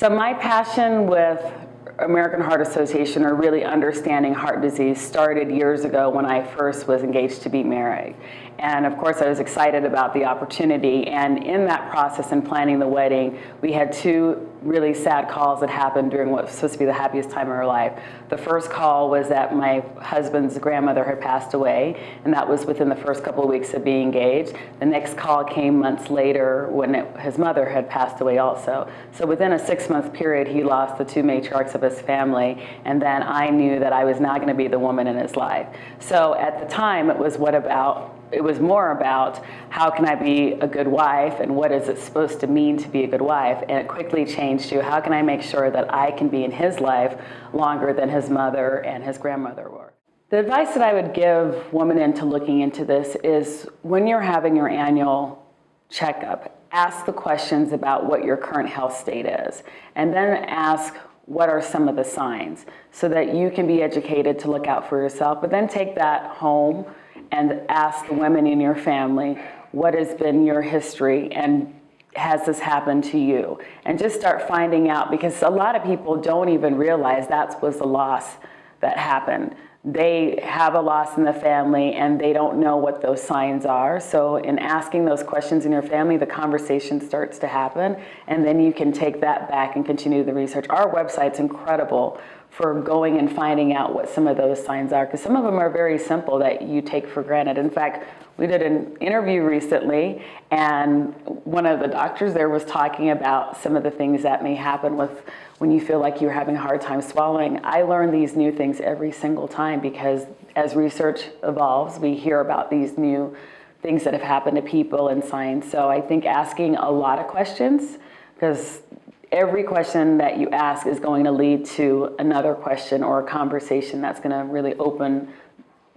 So my passion with American Heart Association, or really understanding heart disease, started years ago when I first was engaged to be married. And of course I was excited about the opportunity, and in that process in planning the wedding, we had two really sad calls that happened during what was supposed to be the happiest time of our life. The first call was that my husband's grandmother had passed away, and that was within the first couple of weeks of being engaged. The next call came months later when his mother had passed away also. So within a 6-month period, he lost the two matriarchs of his family, and then I knew that I was not going to be the woman in his life. So at the time, it was more about how can I be a good wife and what is it supposed to mean to be a good wife, and it quickly changed to how can I make sure that I can be in his life longer than his mother and his grandmother were. The advice that I would give women into looking into this is when you're having your annual checkup, ask the questions about what your current health state is, and then ask what are some of the signs so that you can be educated to look out for yourself, but then take that home and ask the women in your family, what has been your history and has this happened to you? And just start finding out, because a lot of people don't even realize that was the loss that happened. They have a loss in the family and they don't know what those signs are. So in asking those questions in your family, the conversation starts to happen, and then you can take that back and continue the research. Our website's incredible for going and finding out what some of those signs are, because some of them are very simple that you take for granted. In fact, we did an interview recently, and one of the doctors there was talking about some of the things that may happen with when you feel like you're having a hard time swallowing. I learn these new things every single time, because as research evolves, we hear about these new things that have happened to people and signs. So I think asking a lot of questions, because every question that you ask is going to lead to another question or a conversation that's going to really open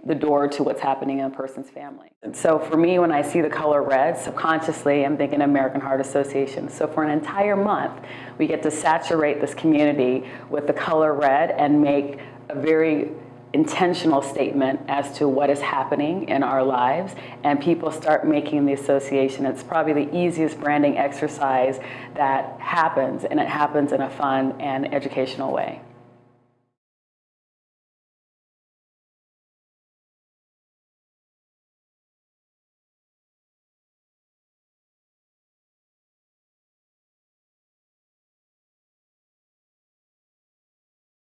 the door to what's happening in a person's family. And so for me, when I see the color red, subconsciously I'm thinking American Heart Association. So for an entire month, we get to saturate this community with the color red and make a very intentional statement as to what is happening in our lives, and people start making the association. It's probably the easiest branding exercise that happens, and it happens in a fun and educational way.